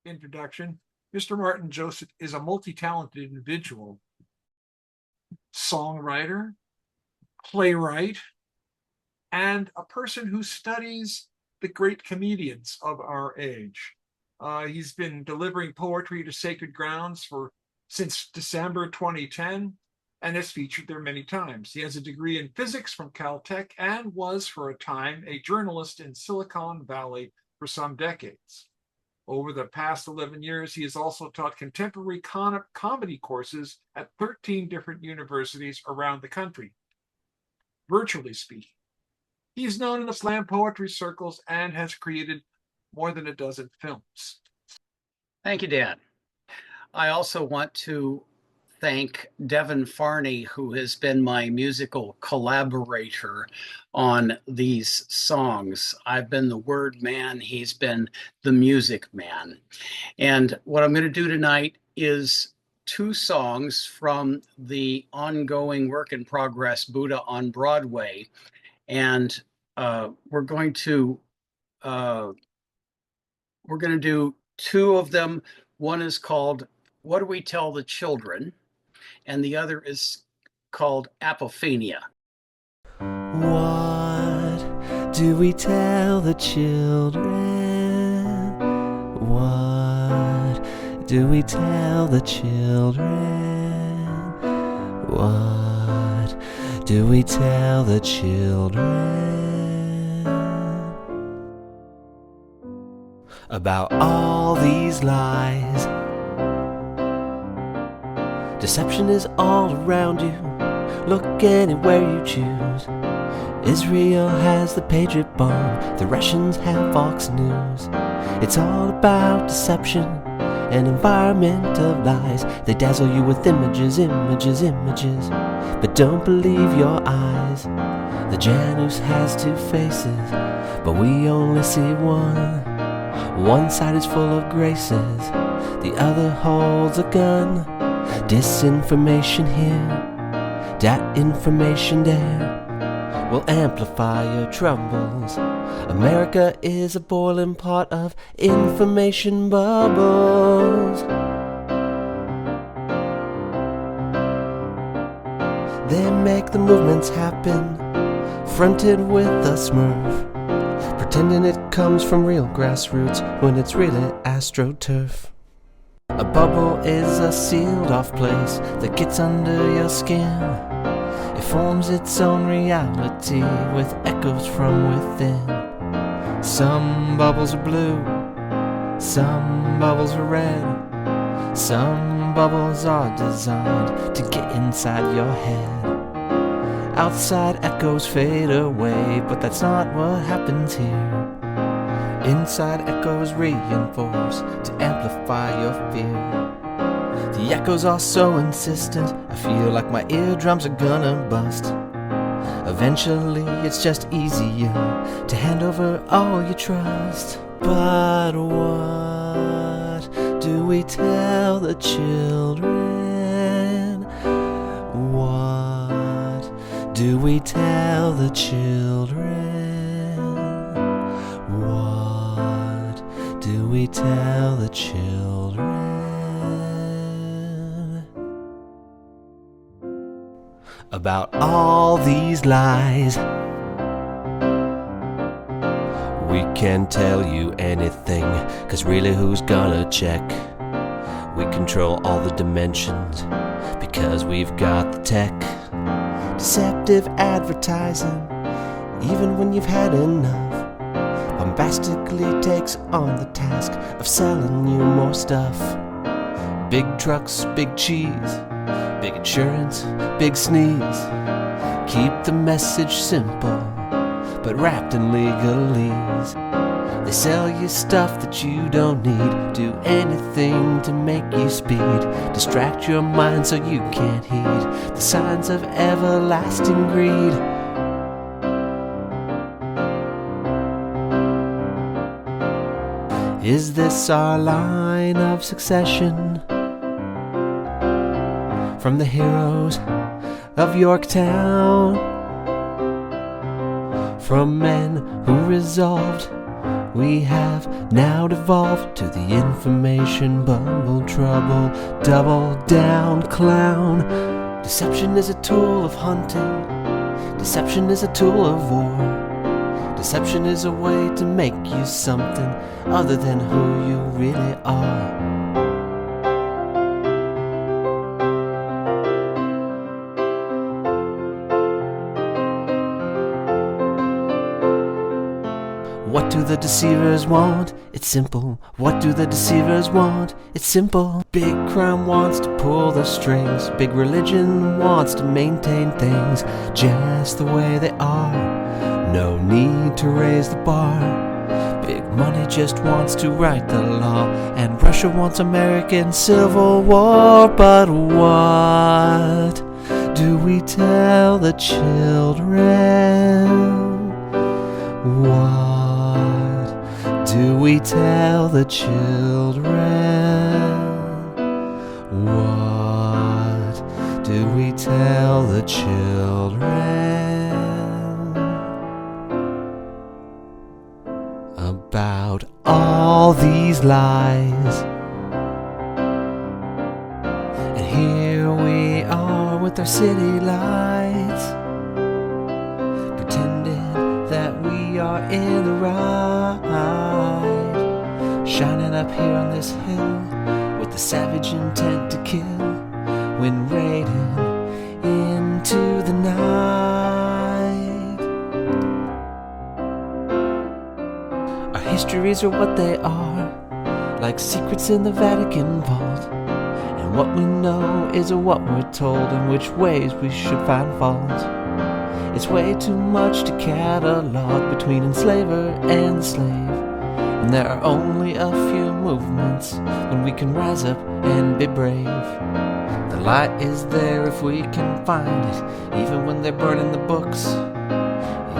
introduction, Mr. Martin Joseph is a multi-talented individual, songwriter, playwright, and a person who studies the great comedians of our age. He's been delivering poetry to sacred grounds for since December 2010 and has featured there many times. He has a degree in physics from Caltech and was, for a time, a journalist in Silicon Valley for some decades. Over the past 11 years, he has also taught contemporary comedy courses at 13 different universities around the country, virtually speaking. He is known in the slam poetry circles and has created more than a dozen films. Thank you, Dan. I also want to thank Devin Farney, who has been my musical collaborator on these songs. I've been the word man, he's been the music man. And what I'm going to do tonight is two songs from the ongoing work in progress Buddha on Broadway. And we're going to do two of them. One is called What Do We Tell the Children? And the other is called Apophenia. What do we tell the children? What do we tell the children? What do we tell the children? About all these lies. Deception is all around you. Look anywhere you choose. Israel has the Patriot bomb. The Russians have Fox News. It's all about deception, an environment of lies. They dazzle you with images, images, images. But don't believe your eyes. The Janus has two faces, but we only see one. One side is full of graces, the other holds a gun. Disinformation here, that information there will amplify your troubles. America is a boiling pot of information bubbles. They make the movements happen, fronted with a smurf, pretending it comes from real grassroots when it's really astroturf. A bubble is a sealed off place that gets under your skin. It forms its own reality with echoes from within. Some bubbles are blue, some bubbles are red. Some bubbles are designed to get inside your head. Outside echoes fade away, but that's not what happens here. Inside echoes reinforce to amplify your fear. The echoes are so insistent, I feel like my eardrums are gonna bust. Eventually it's just easier to hand over all your trust. But what do we tell the children? What do we tell the children? What do we tell the children? About all these lies. We can't tell you anything, 'cause really who's gonna check? We control all the dimensions, because we've got the tech. Deceptive advertising, even when you've had enough, bombastically takes on the task of selling you more stuff. Big trucks, big cheese, big insurance, big sneeze. Keep the message simple, but wrapped in legalese. They sell you stuff that you don't need, do anything to make you speed, distract your mind so you can't heed the signs of everlasting greed. Is this our line of succession? From the heroes of Yorktown, from men who resolved We have now devolved to the information bubble, trouble, double down clown. Deception is a tool of hunting. Deception is a tool of war. Deception is a way to make you something other than who you really are. What do the deceivers want? It's simple. What do the deceivers want? It's simple. Big crime wants to pull the strings. Big religion wants to maintain things just the way they are. No need to raise the bar. Big money just wants to write the law. And Russia wants American Civil War. But what do we tell the children? What do we tell the children? What do we tell the children about all these lies? And here we are with our city lights, pretending that we are in the right, shining up here on this hill with the savage intent to kill, when raiding into the night. Our histories are what they are, like secrets in the Vatican vault. And what we know is what we're told, in which ways we should find fault. It's way too much to catalog between enslaver and the slave. And there are only a few movements when we can rise up and be brave. The light is there if we can find it, even when they're burning the books,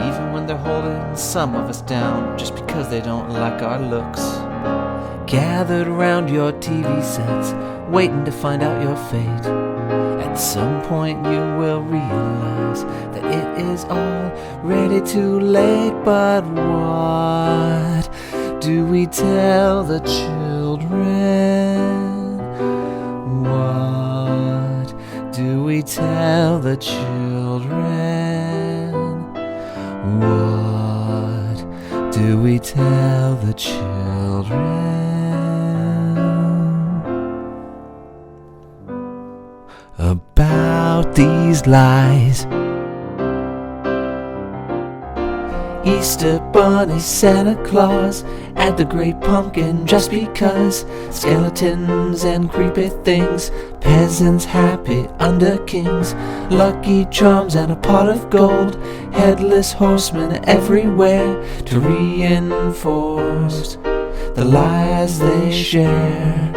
even when they're holding some of us down just because they don't like our looks. Gathered around your TV sets, waiting to find out your fate. At some point you will realize that it is already too late. But what do we tell the children? What do we tell the children? What do we tell the children about these lies? Easter Bunny, Santa Claus, and the Great Pumpkin just because. Skeletons and creepy things, peasants happy under kings. Lucky Charms and a pot of gold, headless horsemen everywhere to reinforce the lies they share.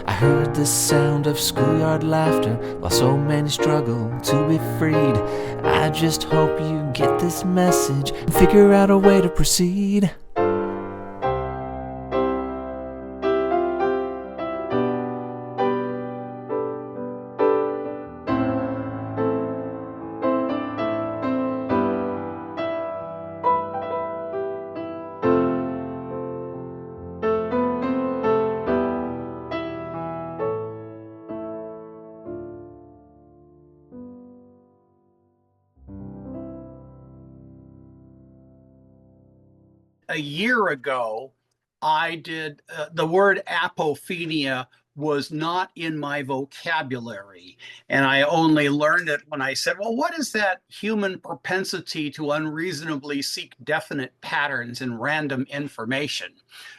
I heard the sound of schoolyard laughter while so many struggle to be freed. I just hope you get this message and figure out a way to proceed. A year ago, I did the word apophenia was not in my vocabulary. And I only learned it when I said, well, what is that human propensity to unreasonably seek definite patterns in random information?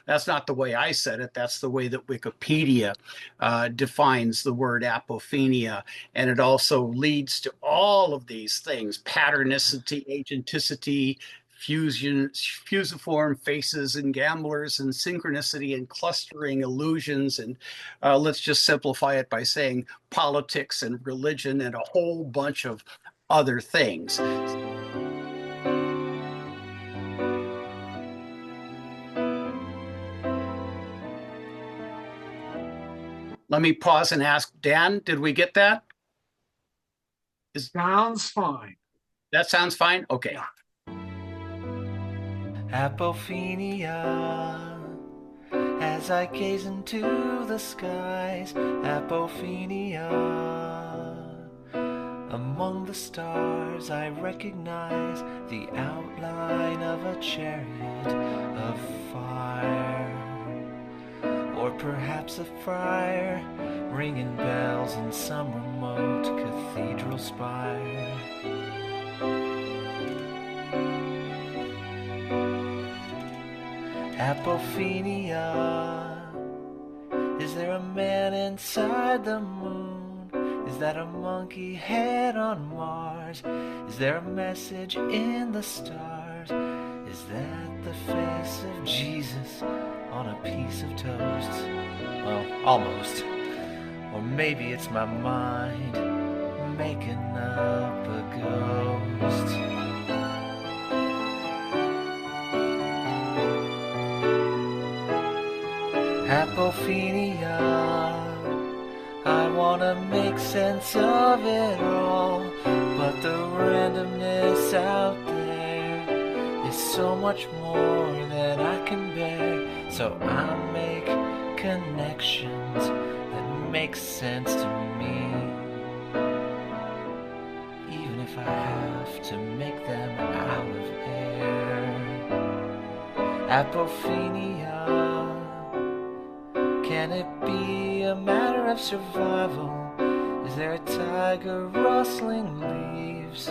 That's not the way I said it. That's the way that Wikipedia defines the word apophenia. And it also leads to all of these things: patternicity, agenticity, fusiform faces and gamblers, and synchronicity and clustering illusions. And let's just simplify it by saying politics and religion and a whole bunch of other things. Let me pause and ask Dan, did we get that? Sounds fine. That sounds fine? Okay. Yeah. Apophenia. As I gaze into the skies, apophenia. Among the stars I recognize the outline of a chariot of fire, or perhaps a friar ringing bells in some remote cathedral spire. Apophenia. Is there a man inside the moon? Is that a monkey head on Mars? Is there a message in the stars? Is that the face of Jesus on a piece of toast? Well, almost. Or maybe it's my mind making up a ghost. Apophenia. I wanna make sense of it all, but the randomness out there is so much more than I can bear. So I make connections that make sense to me, even if I have to make them out of air. Apophenia. Can it be a matter of survival? Is there a tiger rustling leaves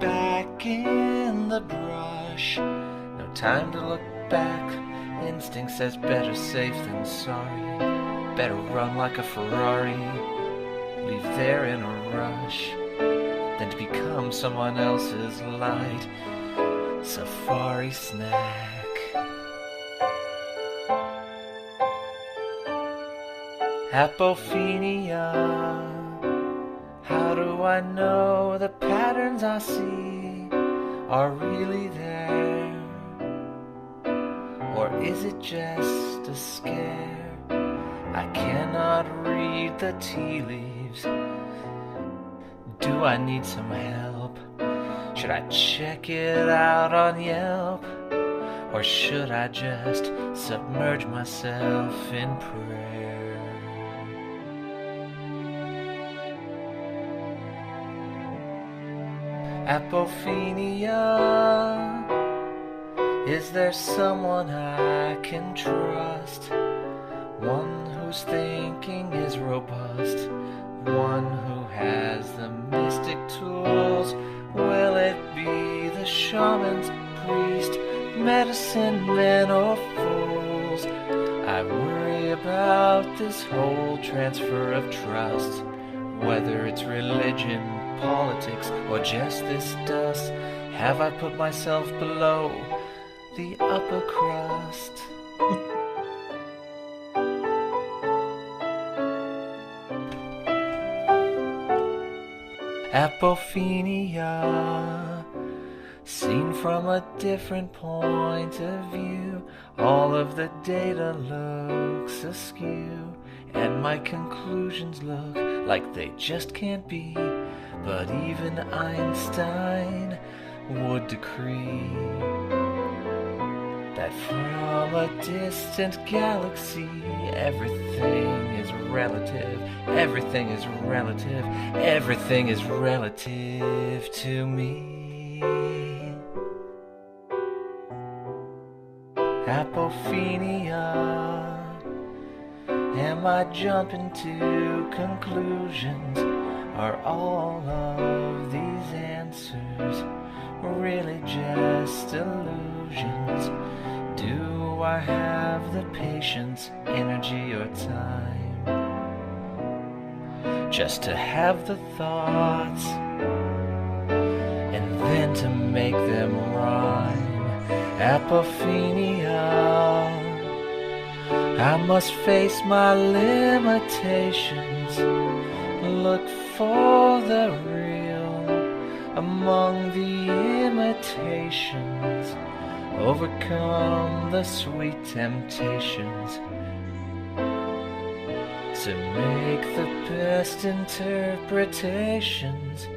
back in the brush? No time to look back. Instinct says better safe than sorry. Better run like a Ferrari, leave there in a rush, than to become someone else's light safari snack. Apophenia. How do I know the patterns I see are really there? Or is it just a scare? I cannot read the tea leaves. Do I need some help? Should I check it out on Yelp? Or should I just submerge myself in prayer? Apophenia. Is there someone I can trust? One whose thinking is robust, one who has the mystic tools. Will it be the shaman's priest, medicine men, or fools? I worry about this whole transfer of trust, whether it's religion, politics, or just this dust. Have I put myself below the upper crust? Apophenia. Seen from a different point of view, all of the data looks askew, and my conclusions look like they just can't be. But even Einstein would decree that from a distant galaxy, everything is relative, everything is relative, everything is relative to me. Apophenia. Am I jumping to conclusions? Are all of these answers really just illusions? Do I have the patience, energy, or time just to have the thoughts and then to make them rhyme? Apophenia. I must face my limitations, look for the real among the imitations, overcome the sweet temptations to make the best interpretations,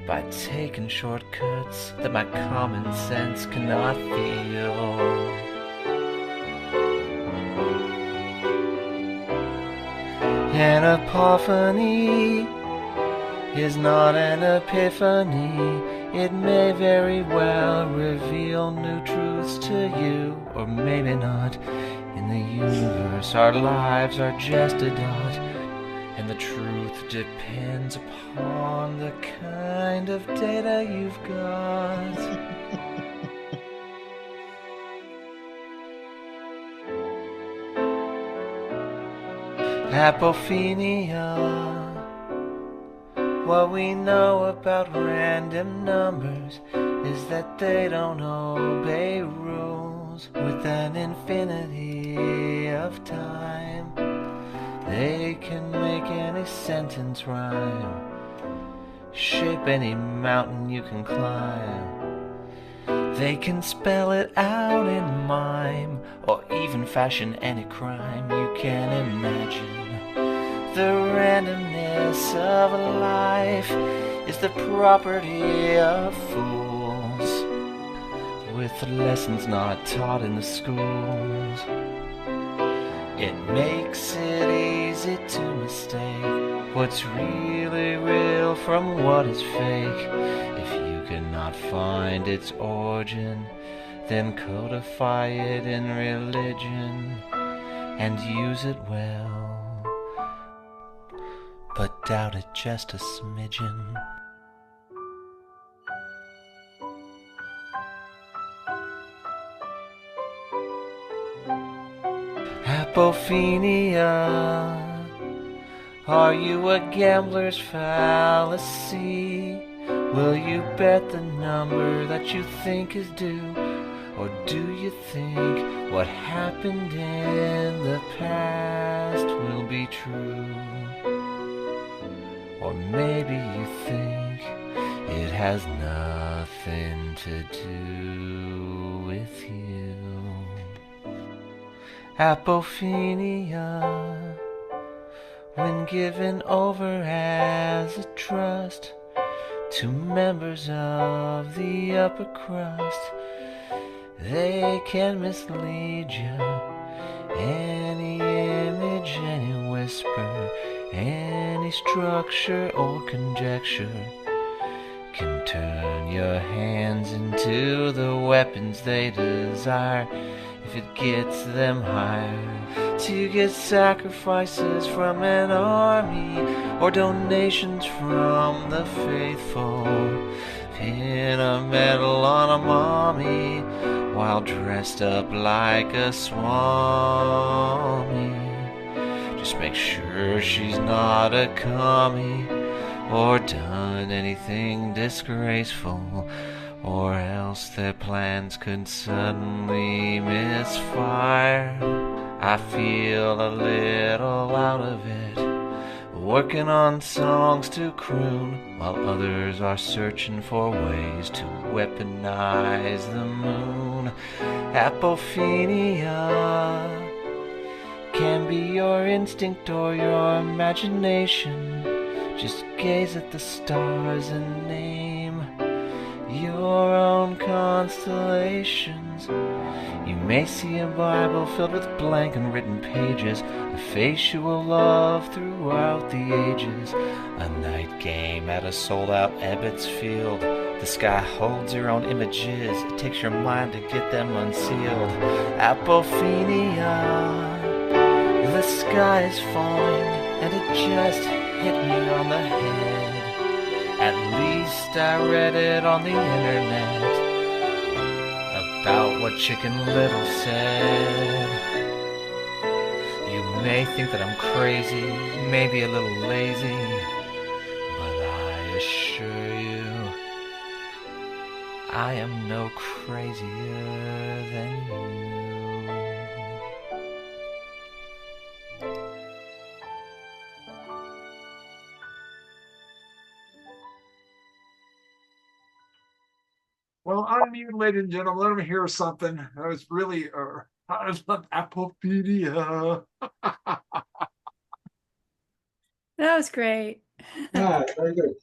by taking shortcuts that my common sense cannot feel. An epiphany is not an epiphany. It may very well reveal new truths to you, or maybe not. In the universe, our lives are just a dot, and the truth depends upon the kind of data you've got. Apophenia. What we know about random numbers is that they don't obey rules. With an infinity of time, they can make any sentence rhyme, shape any mountain you can climb. They can spell it out in mime, or even fashion any crime you can imagine. The randomness of life is the property of fools, with lessons not taught in the schools. It makes it easy to mistake what's really real from what is fake. If you cannot find its origin, then codify it in religion and use it well, but doubt it just a smidgen. Apophenia. Are you a gambler's fallacy? Will you bet the number that you think is due? Or do you think what happened in the past will be true? Or maybe you think it has nothing to do with you. Apophenia. When given over as a trust to members of the upper crust, they can mislead you. Any image, any whisper, any structure or conjecture can turn your hands into the weapons they desire. If it gets them higher, to get sacrifices from an army or donations from the faithful, pin a medal on a mommy while dressed up like a swami. Just make sure she's not a commie or done anything disgraceful, or else their plans could suddenly misfire. I feel a little out of it, working on songs to croon, while others are searching for ways to weaponize the moon. Apophenia can be your instinct or your imagination. Just gaze at the stars and name your own constellations. You may see a Bible filled with blank unwritten pages, a face you will love throughout the ages. A night game at a sold-out Ebbets Field. The sky holds your own images. It takes your mind to get them unsealed. Apophenia. The sky is falling, and it just hit me on the head. At least I read it on the internet about what Chicken Little said. You may think that I'm crazy, maybe a little lazy, but I assure you, I am no crazier than you. Well, unmute, ladies and gentlemen. Let me hear something. That was really I was Apophenia. That was great. Yeah, very good.